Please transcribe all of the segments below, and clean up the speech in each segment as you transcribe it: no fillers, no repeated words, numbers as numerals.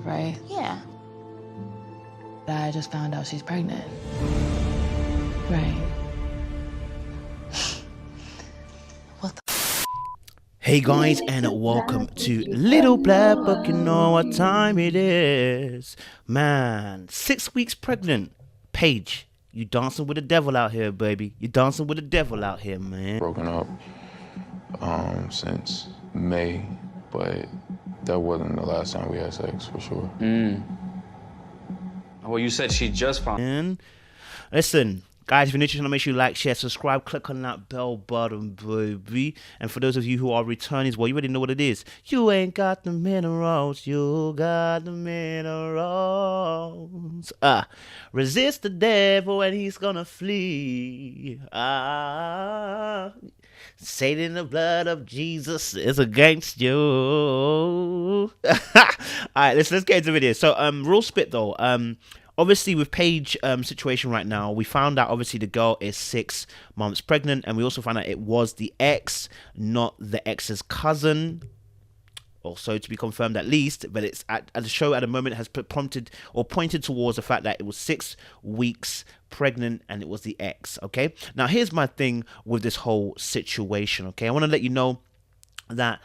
right? Yeah. I just found out she's pregnant. Right. Hey guys, and welcome to Little Black Book. You know what time it is. Man, 6 weeks pregnant. Paige, you dancing with the devil out here, baby. You dancing with the devil out here, man. Broken up since May, but that wasn't the last time we had sex, for sure. Well, you said she just found... And listen, guys, if you're interested, make sure you like, share, subscribe, click on that bell button, baby. And for those of you who are returnees, well, you already know what it is. You ain't got the minerals, you got the minerals. Resist the devil and he's gonna flee. Satan, the blood of Jesus is against you. All right, let's get into the video. So, real spit though. Obviously, with Paige situation right now, we found out obviously the girl is 6 months pregnant, and we also found out it was the ex, not the ex's cousin. Also to be confirmed at least, but it's at the show at the moment has prompted or pointed towards the fact that it was 6 weeks pregnant and it was the ex. Okay, now here's my thing with this whole situation. Okay, I want to let you know that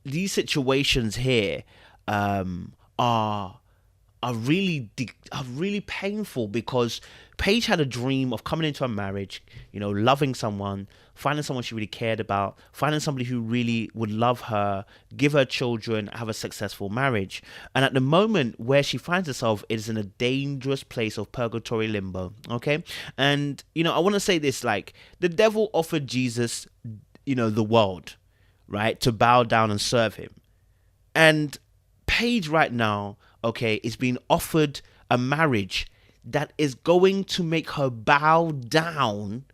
these situations here are really painful, because Paige had a dream of coming into a marriage, loving someone, finding someone she really cared about, finding somebody who really would love her, give her children, have a successful marriage. And at the moment where she finds herself, it is in a dangerous place of purgatory limbo. Okay, and I want to say this: like, the devil offered Jesus, the world, right, to bow down and serve him, and Paige right now, okay, is being offered a marriage that is going to make her bow down,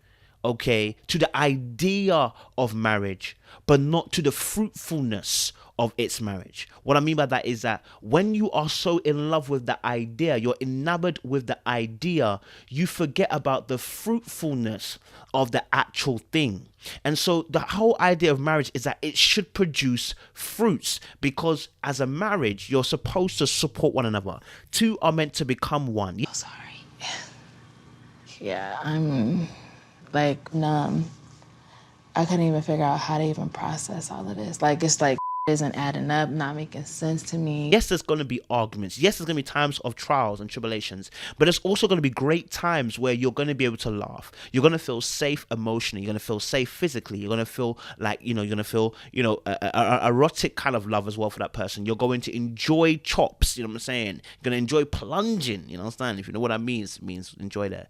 okay, to the idea of marriage, but not to the fruitfulness of its marriage. What I mean by that is that when you are so in love with the idea, you're enamored with the idea, you forget about the fruitfulness of the actual thing. And so the whole idea of marriage is that it should produce fruits, because as a marriage, you're supposed to support one another. Two are meant to become one. Oh, sorry. Yeah, I'm like numb. I couldn't even figure out how to even process all of this. Like, it's like isn't adding up, not making sense to me. Yes, there's going to be arguments. Yes, there's going to be times of trials and tribulations, but there's also going to be great times where you're going to be able to laugh. You're going to feel safe emotionally. You're going to feel safe physically. You're going to feel like, you're going to feel, a erotic kind of love as well for that person. You're going to enjoy chops, you know what I'm saying? You're going to enjoy plunging, you know what I'm saying? If you know what I mean, it means enjoy the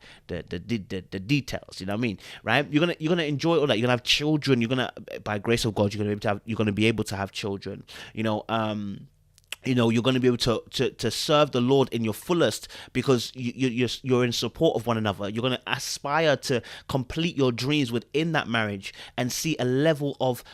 details, you know what I mean? Right? You're going to enjoy all that. You're going to have children. You're going to, by grace of God, you're going to be able to have children. You're going to be able to serve the Lord in your fullest, because you're in support of one another. You're going to aspire to complete your dreams within that marriage and see a level of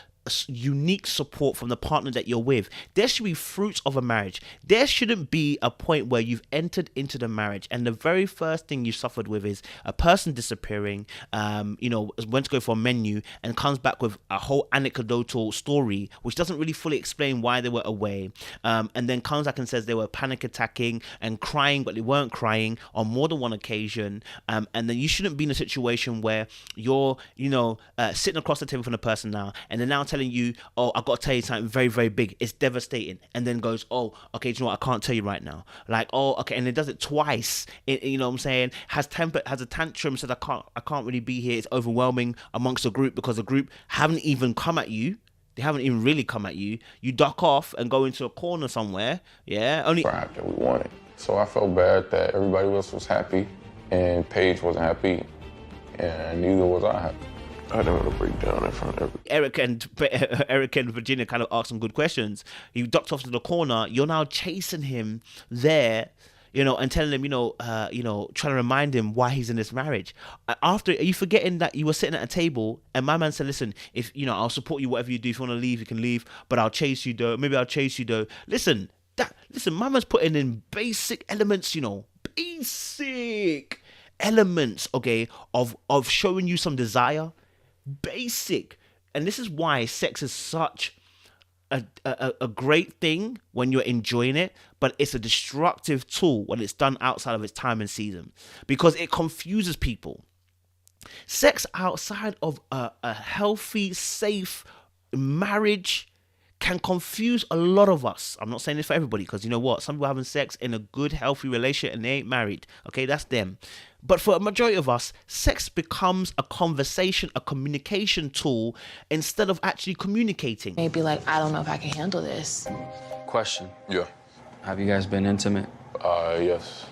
unique support from the partner that you're with. There should be fruits of a marriage. There shouldn't be a point where you've entered into the marriage and the very first thing you suffered with is a person disappearing, went to go for a menu and comes back with a whole anecdotal story which doesn't really fully explain why they were away, and then comes back and says they were panic attacking and crying, but they weren't crying on more than one occasion, and then you shouldn't be in a situation where you're sitting across the table from the person now, and they're now telling you, oh, I've got to tell you something very, very big. It's devastating. And then goes, oh, okay, do you know what? I can't tell you right now. Like, oh, okay. And it does it twice. You know what I'm saying? Has a tantrum, says I can't really be here. It's overwhelming amongst the group because the group haven't even come at you. They haven't even really come at you. You duck off and go into a corner somewhere. Yeah. Only That we wanted. So I felt bad that everybody else was happy and Paige wasn't happy, and neither was I happy. I didn't want to break down in front of everybody. Eric and Virginia kind of asked some good questions. He ducked off to the corner. You're now chasing him there, and telling him, trying to remind him why he's in this marriage. After, are you forgetting that you were sitting at a table and my man said, listen, if, I'll support you, whatever you do. If you want to leave, you can leave, but I'll chase you though. Maybe I'll chase you though. Listen, my man's putting in basic elements, basic elements, okay, of showing you some desire. Basic. And this is why sex is such a great thing when you're enjoying it, but it's a destructive tool when it's done outside of its time and season, because it confuses people. Sex outside of a healthy, safe marriage can confuse a lot of us. I'm not saying this for everybody, because you know what? Some people are having sex in a good, healthy relationship and they ain't married. Okay, that's them. But for a majority of us, sex becomes a conversation, a communication tool instead of actually communicating. Maybe like, I don't know if I can handle this. Question. Yeah. Have you guys been intimate? Yes.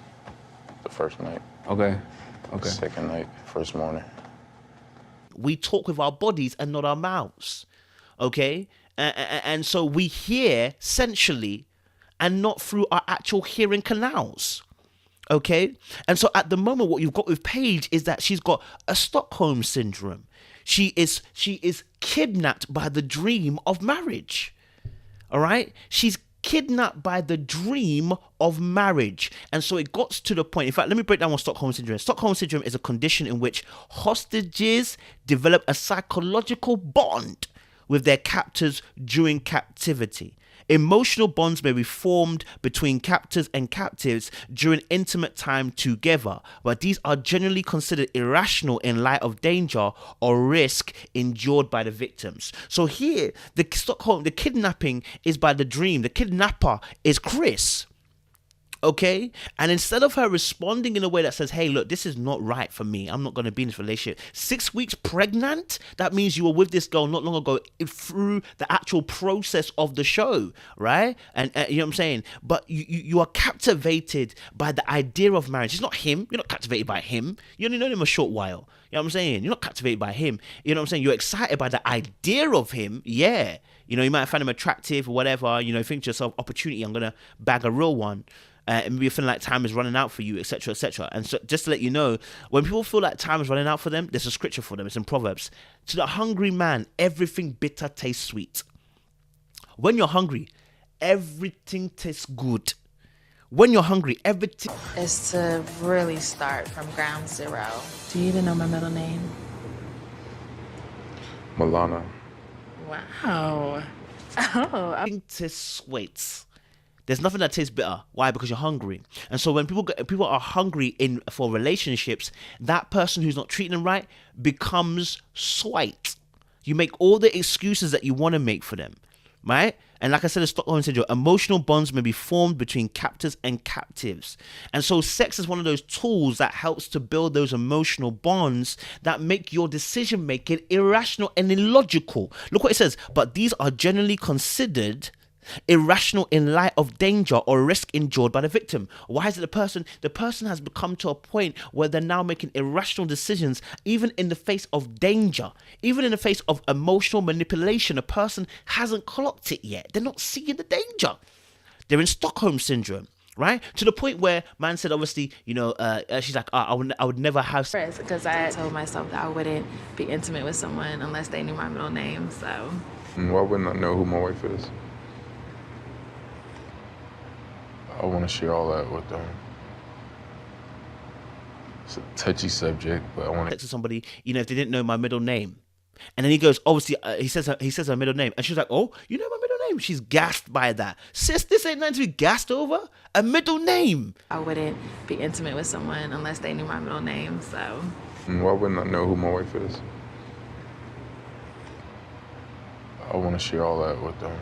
The first night. Okay. Second night, first morning. We talk with our bodies and not our mouths. Okay? And so we hear sensually and not through our actual hearing canals. Okay? And so at the moment, what you've got with Paige is that she's got a Stockholm syndrome. She is kidnapped by the dream of marriage. All right? She's kidnapped by the dream of marriage. And so it got to the point. In fact, let me break down what Stockholm syndrome is. Stockholm syndrome is a condition in which hostages develop a psychological bond with their captors during captivity. Emotional bonds may be formed between captors and captives during intimate time together, but these are generally considered irrational in light of danger or risk endured by the victims. So here, the kidnapping is by the dream. The kidnapper is Chris. Okay, and instead of her responding in a way that says, hey, look, this is not right for me, I'm not going to be in this relationship, 6 weeks pregnant, that means you were with this girl not long ago through the actual process of the show, right? And you know what I'm saying? But you are captivated by the idea of marriage. It's not him. You're not captivated by him. You only know him a short while. You know what I'm saying? You're not captivated by him. You know what I'm saying? You're excited by the idea of him. Yeah. You know, you might find him attractive or whatever. You know, think to yourself, opportunity, I'm going to bag a real one. And maybe you feel like time is running out for you, etc., etc. And so, just to let you know, when people feel like time is running out for them, there's a scripture for them. It's in Proverbs. To the hungry man, everything bitter tastes sweet. When you're hungry, everything tastes good. When you're hungry, everything Is to really start from ground zero. Do you even know my middle name? Milana. Wow. Oh, tastes sweet. There's nothing that tastes bitter. Why? Because you're hungry. And so when people are hungry for relationships, that person who's not treating them right becomes sweet. You make all the excuses that you want to make for them, right? And like I said, in Stockholm syndrome, emotional bonds may be formed between captors and captives. And so sex is one of those tools that helps to build those emotional bonds that make your decision making irrational and illogical. Look what it says. But these are generally considered irrational in light of danger or risk endured by the victim. Why is it the person has become to a point where they're now making irrational decisions even in the face of danger, even in the face of emotional manipulation? A person hasn't clocked it yet. They're not seeing the danger. They're in Stockholm syndrome, right? To the point where man said, obviously, you know, she's like, I would never have sex. because I told myself that I wouldn't be intimate with someone unless they knew my middle name, so. Why wouldn't I know who my wife is? I want to share all that with them. It's a touchy subject, but I want To somebody, you know, if they didn't know my middle name. And then he goes, obviously, he says her middle name. And she's like, oh, you know my middle name? She's gassed by that. Sis, this ain't nothing to be gassed over. A middle name. I wouldn't be intimate with someone unless they knew my middle name, so. Why wouldn't I know who my wife is? I want to share all that with them.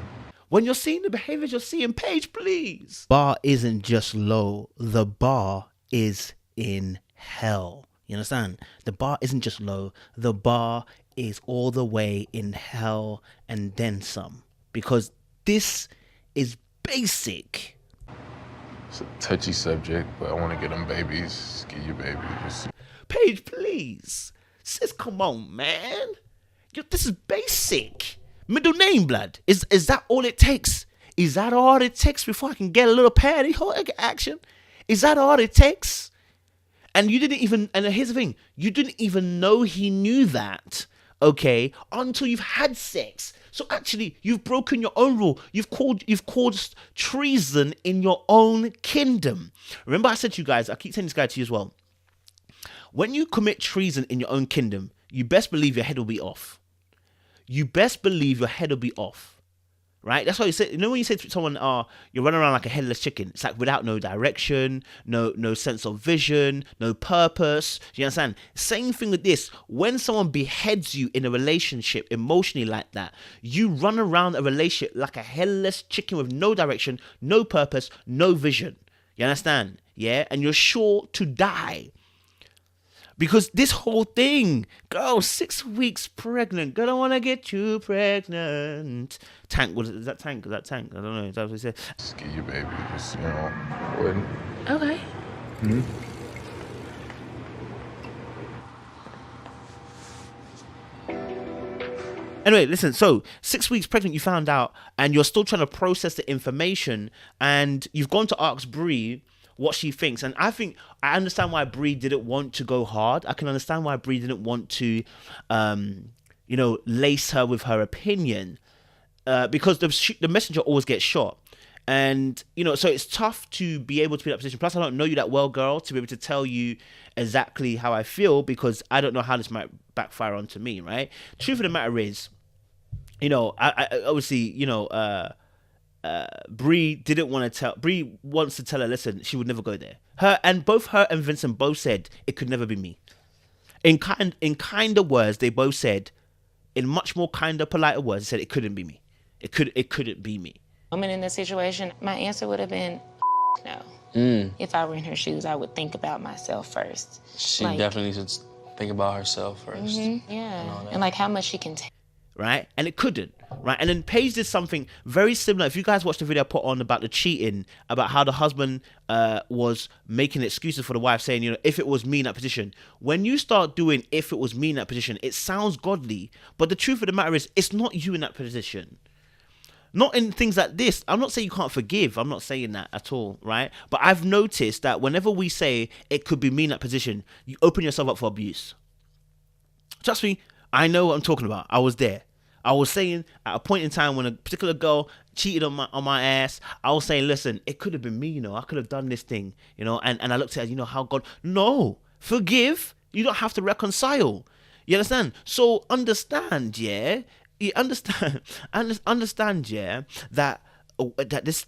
When you're seeing the behaviors you're seeing, Paige, please. Bar isn't just low. The bar is in hell. You understand? The bar isn't just low. The bar is all the way in hell and then some. Because this is basic. It's a touchy subject, but I want to get them babies. Get your babies. Paige, please. Sis, come on, man. This is basic. Middle name, blood. Is that all it takes? Is that all it takes before I can get a little patty action? Is that all it takes? And you didn't even, and here's the thing, you didn't even know he knew that, okay, until you've had sex. So actually, you've broken your own rule. You've caused treason in your own kingdom. Remember I said to you guys, I keep saying this guy to you as well. When you commit treason in your own kingdom, you best believe your head will be off. You best believe your head will be off, right? That's why you say, you know, when you say to someone, "Oh, you're running around like a headless chicken," it's like without no direction, no sense of vision, no purpose. You understand? Same thing with this. When someone beheads you in a relationship emotionally like that, you run around a relationship like a headless chicken with no direction, no purpose, no vision. You understand? Yeah, and you're sure to die. Because this whole thing, girl, 6 weeks pregnant. Girl, I want to get you pregnant. Tank, is that Tank? Is that Tank? I don't know. Is that what he said? Just get your baby. Just, wouldn't. Okay. Anyway, listen, so 6 weeks pregnant, you found out, and you're still trying to process the information, and you've gone to ask Bree what she thinks. And I understand why Bree didn't want to go hard. I can understand why Bree didn't want to, lace her with her opinion, because the messenger always gets shot. And, so it's tough to be able to be in that position. Plus, I don't know you that well, girl, to be able to tell you exactly how I feel, because I don't know how this might backfire onto me, right? Truth of the matter is, I obviously, Bree didn't want to tell. Bree wants to tell her, listen, she would never go there. Both her and Vincent both said it could never be me. In kinder words, they both said, in much more kinder, politer words, they said it couldn't be me. It couldn't be me. Woman in this situation, my answer would have been no. If I were in her shoes, I would think about myself first. She definitely needs to think about herself first. Yeah, and like how much she can take. Right? And it couldn't, right? And then Paige did something very similar. If you guys watched the video I put on about the cheating, about how the husband was making excuses for the wife, saying, if it was me in that position. When you start doing if it was me in that position, it sounds godly, but the truth of the matter is, it's not you in that position. Not in things like this. I'm not saying you can't forgive. I'm not saying that at all, right? But I've noticed that whenever we say it could be me in that position, you open yourself up for abuse. Trust me, I know what I'm talking about. I was there. I was saying at a point in time when a particular girl cheated on my ass, I was saying, listen, it could have been me, I could have done this thing, and I looked at it, how God, no, forgive. You don't have to reconcile. You understand? So understand, yeah. You understand, yeah, that this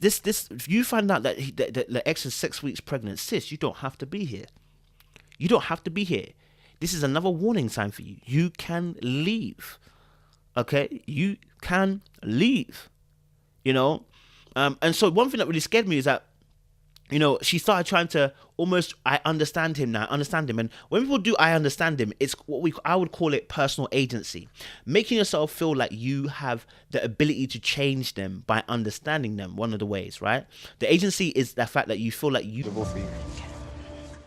if you find out that the ex is 6 weeks pregnant, sis, you don't have to be here. You don't have to be here. This is another warning sign for you. You can leave. Okay? You can leave. And so one thing that really scared me is that, she started trying to I understand him now, And when people do I understand him, it's I would call it personal agency. Making yourself feel like you have the ability to change them by understanding them, one of the ways, right? The agency is the fact that you feel like you...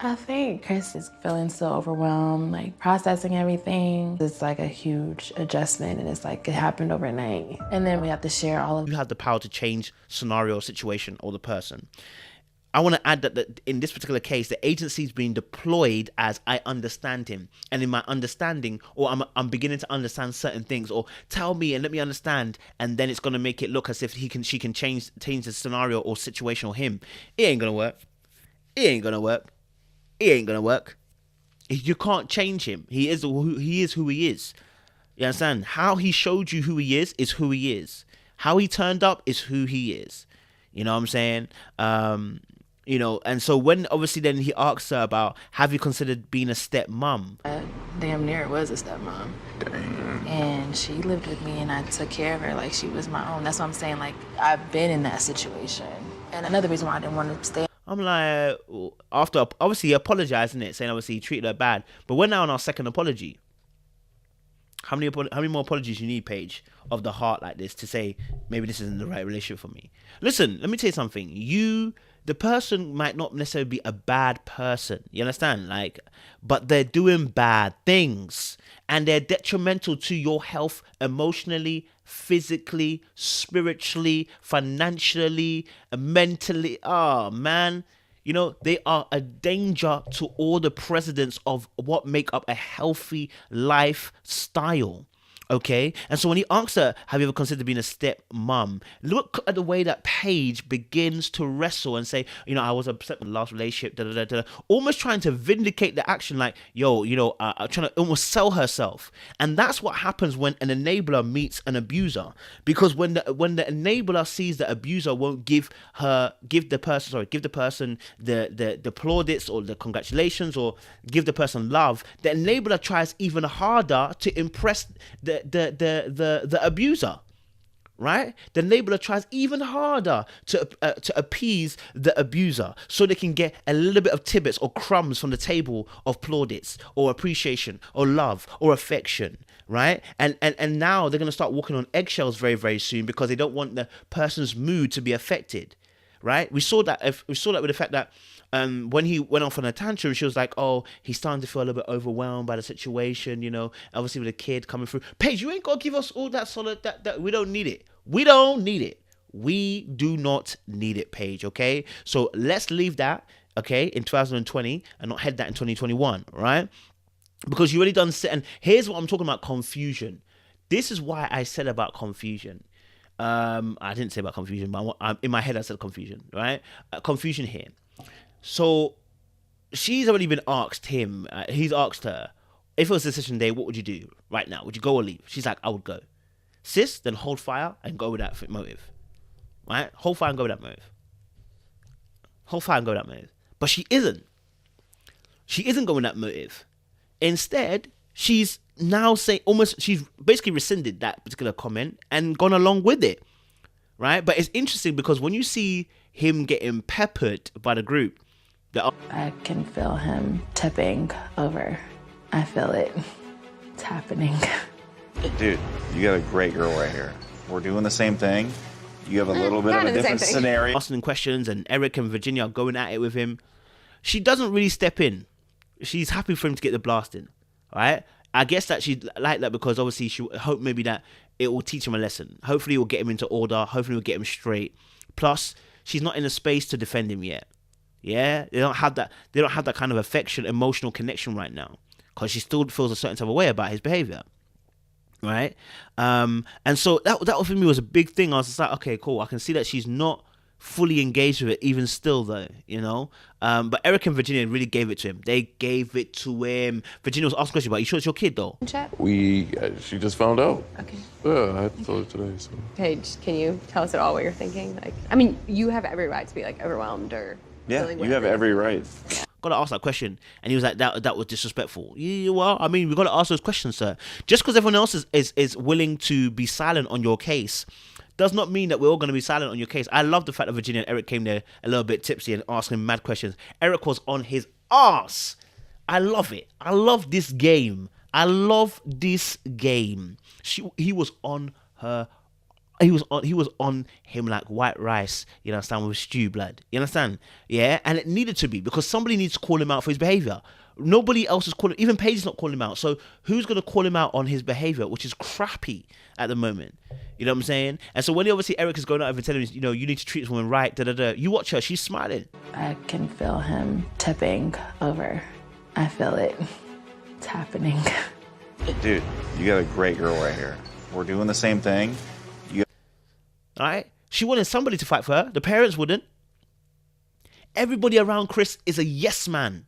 I think Chris is feeling so overwhelmed, processing everything. It's like a huge adjustment, and it's like it happened overnight. And then we have to share all of... You have the power to change scenario, situation, or the person. I want to add that in this particular case, the agency is being deployed as I understand him. And in my understanding, or I'm beginning to understand certain things, or tell me and let me understand, and then it's going to make it look as if she can change the scenario or situation or him. It ain't going to work. It ain't going to work. It ain't going to work. You can't change him. He is who he is. You understand? How he showed you who he is who he is. How he turned up is who he is. You know what I'm saying? And so when obviously then he asks her about, have you considered being a stepmom? Damn near was a stepmom. Dang. And she lived with me, and I took care of her like she was my own. That's what I'm saying. I've been in that situation. And another reason why I didn't want to stay. I'm like, after obviously he apologized, innit? Saying obviously he treated her bad. But we're now on our second apology. How many more apologies you need, Paige, of the heart like this to say maybe this isn't the right relationship for me? Listen, let me tell you something. The person might not necessarily be a bad person. You understand? But they're doing bad things, and they're detrimental to your health emotionally, physically, spiritually, financially, mentally. Oh, man. They are a danger to all the precedents of what make up a healthy lifestyle. Okay, and so when he asks her, have you ever considered being a step mom? Look at the way that Paige begins to wrestle and say, I was upset with the last relationship, da, da, da, da, almost trying to vindicate the action, like, trying to almost sell herself. And that's what happens when an enabler meets an abuser, because when the enabler sees the abuser won't give the person the plaudits or the congratulations or give the person love, the enabler tries even harder to impress the abuser, right? The enabler tries even harder to appease the abuser so they can get a little bit of tidbits or crumbs from the table of plaudits or appreciation or love or affection, right? And now they're going to start walking on eggshells very, very soon because they don't want the person's mood to be affected, right? We saw that with the fact that when he went off on a tantrum, she was like, oh, he's starting to feel a little bit overwhelmed by the situation, obviously with a kid coming through. Paige, you ain't got to give us all that solid, that we don't need it. We don't need it. We do not need it, Paige, okay? So let's leave that, okay, in 2020 and not head that in 2021, right? Because you already done, and here's what I'm talking about, confusion. This is why I said about confusion. I didn't say about confusion, but in my head I said confusion, right? Confusion here. So she's already been asked him, he's asked her, if it was decision day, what would you do right now? Would you go or leave? She's like, I would go. Sis, then hold fire and go with that motive, right? Hold fire and go with that motive. Hold fire and go with that motive. But she isn't. She isn't going with that motive. Instead, she's now saying she's basically rescinded that particular comment and gone along with it, right? But it's interesting because when you see him getting peppered by the group, I can feel him tipping over. I feel it. It's happening. Dude, you got a great girl right here. We're doing the same thing. You have a little bit of a different scenario. Asking questions, and Eric and Virginia are going at it with him. She doesn't really step in. She's happy for him to get the blast in, right? I guess that she like that because obviously she hope maybe that it will teach him a lesson. Hopefully it will get him into order. Hopefully it will get him straight. Plus, she's not in a space to defend him yet. Yeah, they don't have that kind of affection, emotional connection right now, because she still feels a certain type of way about his behavior, right? And so that for me was a big thing. I was just like, okay, cool. I can see that she's not fully engaged with it, even still, though, But Eric and Virginia really gave it to him. They gave it to him. Virginia was asking a question about, you sure it's your kid, though? She just found out. Okay. Yeah, I had to tell her today. So. Paige, can you tell us at all what you're thinking? You have every right to be overwhelmed or. Yeah, you have every right. Got to ask that question. And he was like, that was disrespectful. Yeah, well, we got to ask those questions, sir. Just because everyone else is willing to be silent on your case does not mean that we're all going to be silent on your case. I love the fact that Virginia and Eric came there a little bit tipsy and asking mad questions. Eric was on his ass. I love it. I love this game. He was on her. He was on him like white rice, you understand, with stew blood. You understand? Yeah, and it needed to be because somebody needs to call him out for his behavior. Nobody else is calling. Even Paige is not calling him out. So who's gonna call him out on his behavior, which is crappy at the moment? You know what I'm saying? And so when obviously Eric is going out and telling him, you need to treat this woman right. Da da da. You watch her. She's smiling. I can feel him tipping over. I feel it. It's happening. Dude, you got a great girl right here. We're doing the same thing. All right? She wanted somebody to fight for her. The parents wouldn't. Everybody around Chris is a yes man.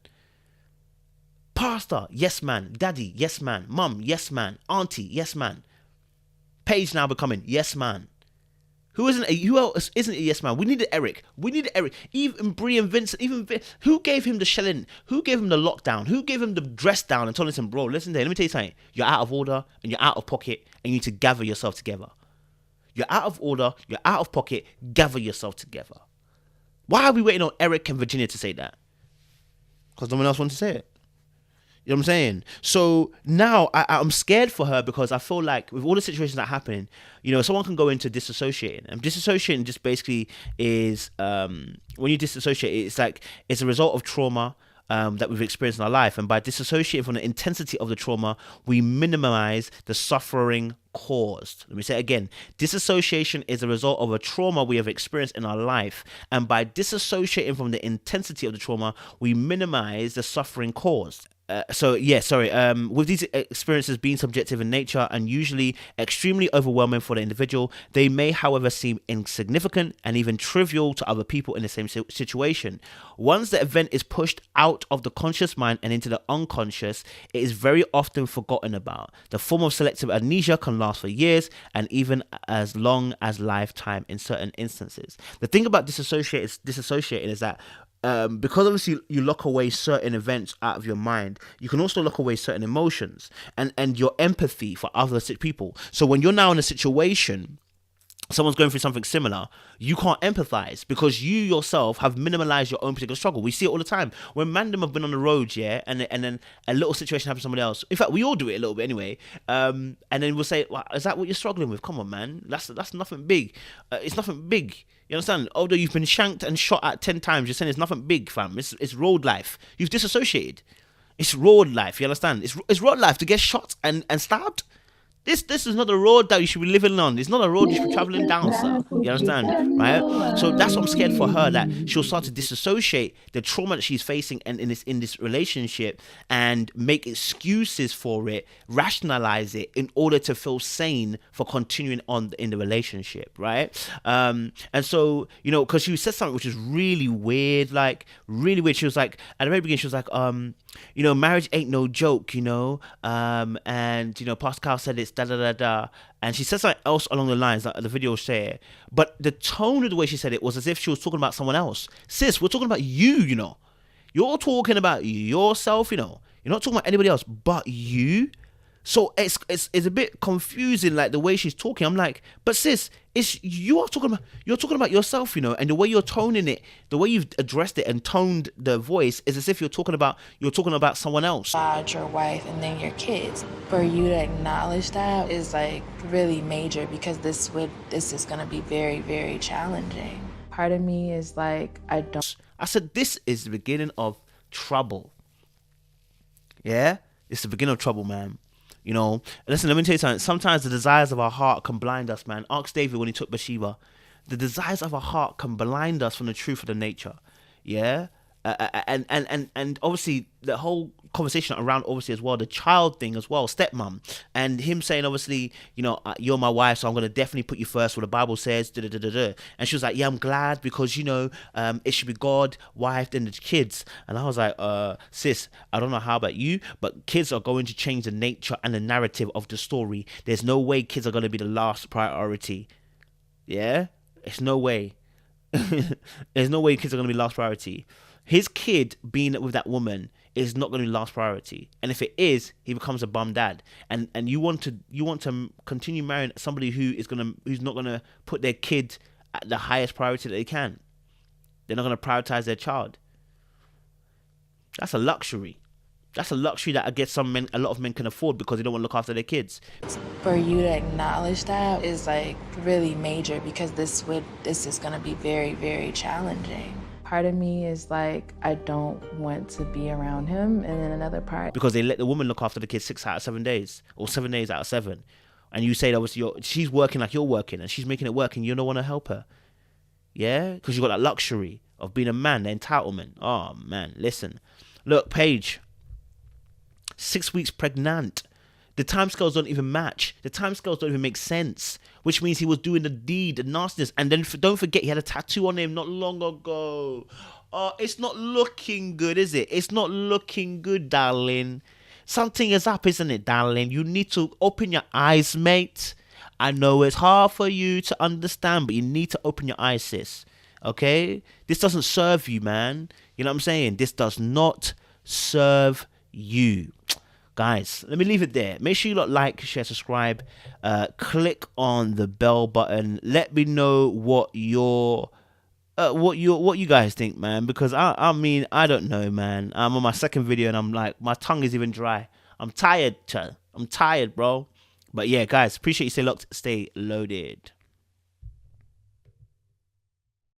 Pastor, yes man. Daddy, yes man. Mum, yes man. Auntie, yes man. Paige now becoming yes man. Who else isn't a yes man? We needed Eric. Even Bree and Vincent. Who gave him the shelling? Who gave him the lockdown? Who gave him the dress down and told him, bro, listen there, let me tell you something. You're out of order and you're out of pocket and you need to gather yourself together. You're out of order, you're out of pocket, gather yourself together. Why are we waiting on Eric and Virginia to say that? Because no one else wants to say it. You know what I'm saying? So now I'm scared for her because I feel like with all the situations that happen, someone can go into disassociating. And disassociating just basically is, when you disassociate, it's a result of trauma that we've experienced in our life. And by disassociating from the intensity of the trauma, we minimize the suffering caused. Let me say it again. Disassociation is a result of a trauma we have experienced in our life. And by disassociating from the intensity of the trauma, we minimize the suffering caused. With these experiences being subjective in nature and usually extremely overwhelming for the individual, they may, however, seem insignificant and even trivial to other people in the same situation. Once the event is pushed out of the conscious mind and into the unconscious, it is very often forgotten about. The form of selective amnesia can last for years and even as long as lifetime in certain instances. The thing about disassociating is that because obviously you lock away certain events out of your mind, you can also lock away certain emotions and your empathy for other people. So when you're now in a situation, someone's going through something similar, you can't empathize because you yourself have minimalized your own particular struggle. We see it all the time when mandem have been on the road, yeah, and then a little situation happens to somebody else. In fact, we all do it a little bit anyway. And then we'll say, well, is that what you're struggling with? Come on, man, that's nothing big. It's nothing big. You understand? Although you've been shanked and shot at 10 times, you're saying it's nothing big, fam. It's road life. You've disassociated. It's road life. You understand? It's road life to get shot and stabbed. This is not a road that you should be living on. It's not a road you should be traveling down, sir. You understand, right? So that's what I'm scared for her, that she'll start to disassociate the trauma that she's facing and in this relationship and make excuses for it, rationalize it in order to feel sane for continuing on in the relationship, right? And so, because she said something which is really weird. She was like, at the very beginning, she was like, marriage ain't no joke, and Pascal said it's da-da-da-da, and she said something else along the lines that the video will share, but the tone of the way she said it was as if she was talking about someone else. Sis, we're talking about you, you're talking about yourself, you're not talking about anybody else but you. So it's a bit confusing, like the way she's talking. I'm like, but sis, you're talking about yourself, and the way you're toning it, the way you've addressed it and toned the voice is as if you're talking about someone else. Your wife and then your kids. For you to acknowledge that is like really major, because this is gonna be very, very challenging. Part of me is like, I said this is the beginning of trouble. Yeah, it's the beginning of trouble, man. Listen, let me tell you something. Sometimes the desires of our heart can blind us, man. Ask David when he took Bathsheba. The desires of our heart can blind us from the truth of the nature. Yeah? And obviously the whole conversation around, obviously, as well, the child thing as well, stepmom, and him saying, obviously, you're my wife, so I'm going to definitely put you first, what the Bible says, da-da-da-da-da. And she was like, yeah, I'm glad, because, it should be God, wife, then the kids. And I was like, sis, I don't know how about you, but kids are going to change the nature and the narrative of the story. There's no way kids are going to be the last priority. Yeah? There's no way. There's no way kids are going to be last priority. His kid being with that woman is not going to be last priority, and if it is, he becomes a bum dad. And you want to continue marrying somebody who's not gonna put their kid at the highest priority that they can. They're not gonna prioritize their child. That's a luxury. That's a luxury that I guess a lot of men can afford because they don't want to look after their kids. For you to acknowledge that is like really major, because this is gonna be very, very challenging. Part of me is like, I don't want to be around him, and then another part, because they let the woman look after the kids 6 out of 7 days, or 7 days out of 7, and you say that was she's working like you're working, and she's making it work, and you don't want to help her, yeah, because you got that luxury of being a man, the entitlement. Oh man, listen, look, Paige, 6 weeks pregnant. The timescales don't even match. The timescales don't even make sense, which means he was doing the deed, the nastiness. And then don't forget, he had a tattoo on him not long ago. Oh, it's not looking good, is it? It's not looking good, darling. Something is up, isn't it, darling? You need to open your eyes, mate. I know it's hard for you to understand, but you need to open your eyes, sis. Okay? This doesn't serve you, man. You know what I'm saying? This does not serve you. Guys, let me leave it there. Make sure you like, share, subscribe, click on the bell button. Let me know what you guys think, man, because I mean, I don't know, man. I'm on my second video and I'm like, my tongue is even dry. I'm tired, bro. But yeah, guys, appreciate you. Stay locked, stay loaded.